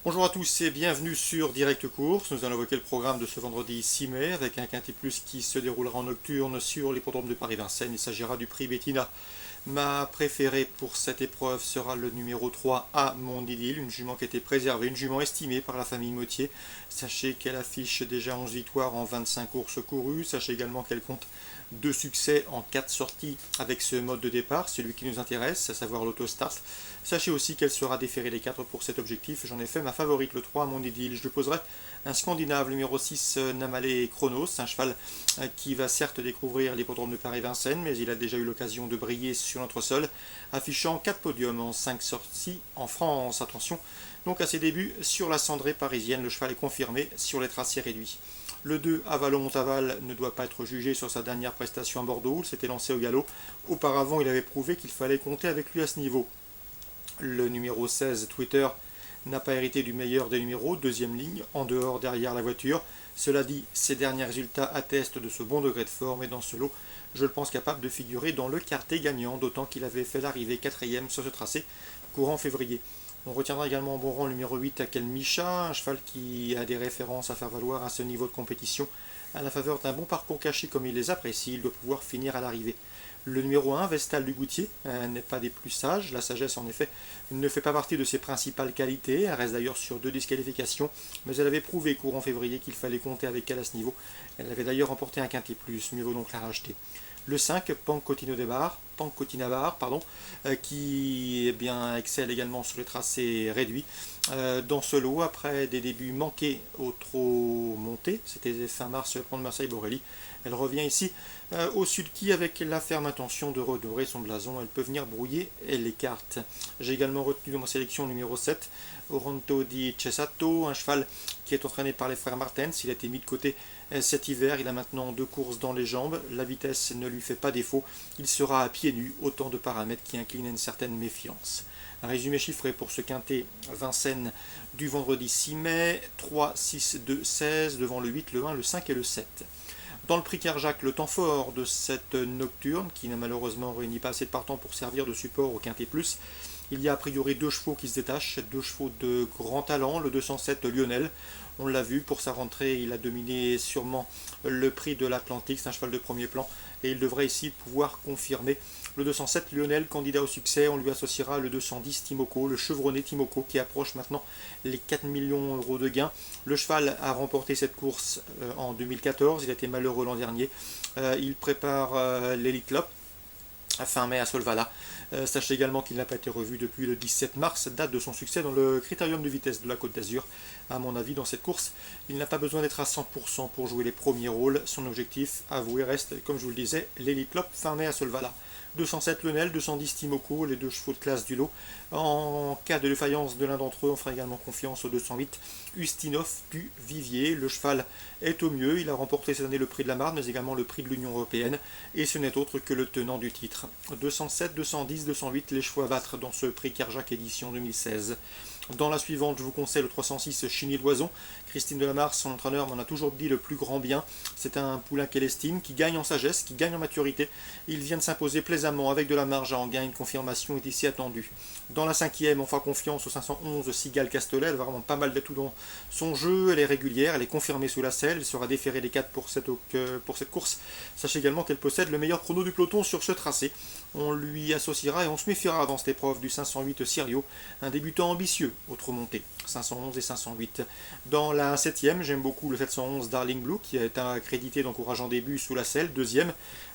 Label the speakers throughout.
Speaker 1: Bonjour à tous et bienvenue sur Direct Course. Nous allons évoquer le programme de ce vendredi 6 mai avec un quintet plus qui se déroulera en nocturne sur l'hippodrome de Paris-Vincennes. Il s'agira du prix Bettina. Ma préférée pour cette épreuve sera le numéro 3 à Mondidil, une jument qui a été préservée, une jument estimée par la famille Mottier. Sachez qu'elle affiche déjà 11 victoires en 25 courses courues. Sachez également qu'elle compte 2 succès en 4 sorties avec ce mode de départ, celui qui nous intéresse, à savoir l'autostart. Sachez aussi qu'elle sera déférée les 4 pour cet objectif. J'en ai fait ma favorite, le 3 à Mondidil. Je lui poserai un Scandinave, numéro 6, Namalé Chronos, un cheval qui va certes découvrir l'hippodrome de Paris-Vincennes, mais il a déjà eu l'occasion de briller sur notre sol, affichant 4 podiums en 5 sorties en France. Attention donc à ses débuts sur la cendrée parisienne, le cheval est confirmé sur les tracés réduits. Le 2, Avalon-Montaval, ne doit pas être jugé sur sa dernière prestation à Bordeaux, il s'était lancé au galop. Auparavant, il avait prouvé qu'il fallait compter avec lui à ce niveau. Le numéro 16, Twitter, n'a pas hérité du meilleur des numéros, deuxième ligne, en dehors derrière la voiture. Cela dit, ses derniers résultats attestent de ce bon degré de forme et dans ce lot, je le pense capable de figurer dans le quartet gagnant, d'autant qu'il avait fait l'arrivée 4e sur ce tracé courant février. On retiendra également en bon rang le numéro 8, Akel Micha, un cheval qui a des références à faire valoir à ce niveau de compétition. À la faveur d'un bon parcours caché comme il les apprécie, il doit pouvoir finir à l'arrivée. Le numéro 1, Vestal du Goutier, n'est pas des plus sages. La sagesse, en effet, ne fait pas partie de ses principales qualités. Elle reste d'ailleurs sur 2 disqualifications, mais elle avait prouvé courant février qu'il fallait compter avec elle à ce niveau. Elle avait d'ailleurs remporté un quintet plus, mieux vaut donc la racheter. Le 5, Pankotinabar, qui excelle également sur les tracés réduits. Dans ce lot, après des débuts manqués au trot monté, c'était fin mars sur le pont de Marseille-Borelli, elle revient ici au Sulky avec la ferme intention de redorer son blason. Elle peut venir brouiller les cartes. J'ai également retenu dans ma sélection le numéro 7, Oronto di Cesato, un cheval qui est entraîné par les frères Martens. Il a été mis de côté cet hiver, il a maintenant 2 courses dans les jambes, la vitesse ne lui fait pas défaut, il sera à pieds nus, autant de paramètres qui inclinent à une certaine méfiance. Un résumé chiffré pour ce quintet Vincennes du vendredi 6 mai, 3, 6, 2, 16, devant le 8, le 1, le 5 et le 7. Dans le prix Kerjak, le temps fort de cette nocturne, qui n'a malheureusement réuni pas assez de partants pour servir de support au quintet plus, il y a a priori 2 chevaux qui se détachent, 2 chevaux de grand talent, le 207 Lionel. On l'a vu, pour sa rentrée, il a dominé sûrement le prix de l'Atlantique, c'est un cheval de premier plan, et il devrait ici pouvoir confirmer. Le 207 Lionel, candidat au succès, on lui associera le 210 Timoko, le chevronné Timoko, qui approche maintenant les 4 millions d'euros de gains. Le cheval a remporté cette course en 2014, il a été malheureux l'an dernier. Il prépare l'Elite Club fin mai à Solvala. Sachez également qu'il n'a pas été revu depuis le 17 mars, date de son succès dans le critérium de vitesse de la Côte d'Azur. À mon avis, dans cette course, il n'a pas besoin d'être à 100% pour jouer les premiers rôles. Son objectif, avoué, reste, comme je vous le disais, l'Elite Club fin mai à Solvala. 207 Lionel, 210 Timoko, les 2 chevaux de classe du lot. En cas de défaillance de l'un d'entre eux, on fera également confiance au 208 Ustinov du Vivier. Le cheval est au mieux, il a remporté cette année le prix de la Marne, mais également le prix de l'Union Européenne, et ce n'est autre que le tenant du titre. 207, 210, 208, les chevaux à battre dans ce prix Kerjak édition 2016. Dans la suivante, je vous conseille le 306 Chigny d'Oison. Christine Delamarre, son entraîneur, m'en a toujours dit le plus grand bien. C'est un poulain qu'elle estime, qui gagne en sagesse, qui gagne en maturité. Il vient de s'imposer plaisamment avec de la marge à en gain. Une confirmation est ici attendue. Dans la 5e, on fera confiance au 511 Sigal Castellet. Elle a vraiment pas mal d'atouts dans son jeu. Elle est régulière, elle est confirmée sous la selle. Elle sera déférée des 4 pour cette course. Sachez également qu'elle possède le meilleur chrono du peloton sur ce tracé. On lui associera et on se méfiera avant cette épreuve du 508 Sirio, un débutant ambitieux, autre montée, 511 et 508. Dans la 7e, j'aime beaucoup le 711 Darling Blue, qui est accrédité d'encourageant début sous la selle, 2e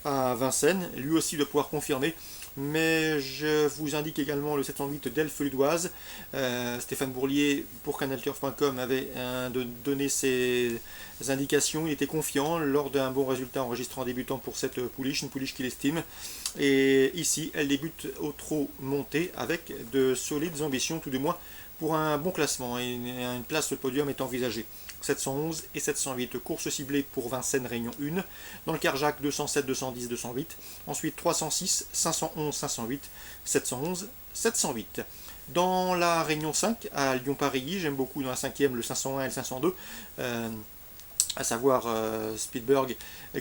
Speaker 1: à Vincennes, lui aussi doit pouvoir confirmer. Mais je vous indique également le 708 Delphes Ludoise. Stéphane Bourlier pour canalturf.com avait donné ses indications. Il était confiant lors d'un bon résultat enregistré en débutant pour cette pouliche, une pouliche qu'il estime. Et ici, elle débute au trot monté avec de solides ambitions, tout du moins pour un bon classement. Et une place sur le podium est envisagée. 711 et 708, course ciblée pour Vincennes Réunion 1. Dans le Kerjak, 207, 210, 208. Ensuite 306, 511, 508, 711, 708. Dans la Réunion 5, à Lyon-Paris, j'aime beaucoup dans la 5e le 501 et le 502. À savoir Spielberg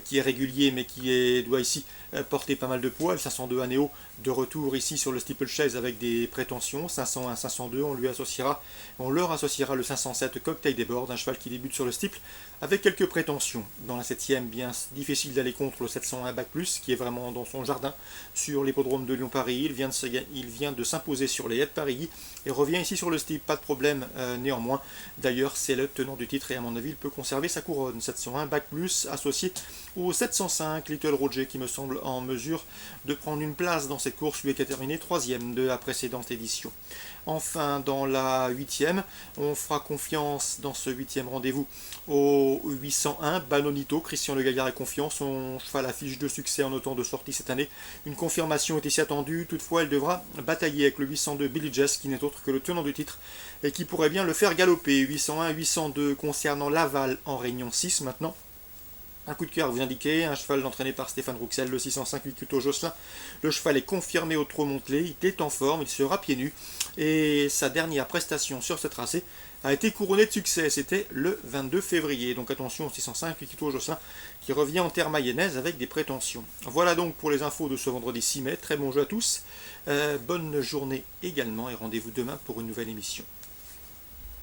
Speaker 1: qui est régulier mais qui doit ici porter pas mal de poids. Le 502 Anéo De retour ici sur le steeplechase avec des prétentions, 501, 502, on leur associera le 507 Cocktail des Bords, un cheval qui débute sur le steeple avec quelques prétentions. Dans la 7e, bien difficile d'aller contre le 701 Bac Plus, qui est vraiment dans son jardin sur l'hippodrome de Lyon-Paris. Il vient de s'imposer sur les haies de Paris et revient ici sur le steeple, pas de problème néanmoins. D'ailleurs, c'est le tenant du titre et à mon avis, il peut conserver sa couronne. 701 Bac Plus associé au 705 Little Roger qui me semble en mesure de prendre une place dans cette course, lui qui a terminé 3e de la précédente édition. Enfin, dans la 8e, on fera confiance dans ce 8e rendez-vous au 801 Banonito. Christian Le Gaillard est confiant, son cheval affiche de succès en autant de sorties cette année. Une confirmation est ici attendue, toutefois elle devra batailler avec le 802 Billy Jess qui n'est autre que le tenant du titre et qui pourrait bien le faire galoper. 801, 802 concernant Laval en Réunion 6 maintenant. Un coup de cœur vous indiquez, un cheval entraîné par Stéphane Rouxel, le 605 Victor Josselin. Le cheval est confirmé au trot montelé, il est en forme, il sera pieds nus. Et sa dernière prestation sur ce tracé a été couronnée de succès, c'était le 22 février. Donc attention au 605 Victor Josselin qui revient en terre mayonnaise avec des prétentions. Voilà donc pour les infos de ce vendredi 6 mai. Très bon jeu à tous, bonne journée également et rendez-vous demain pour une nouvelle émission.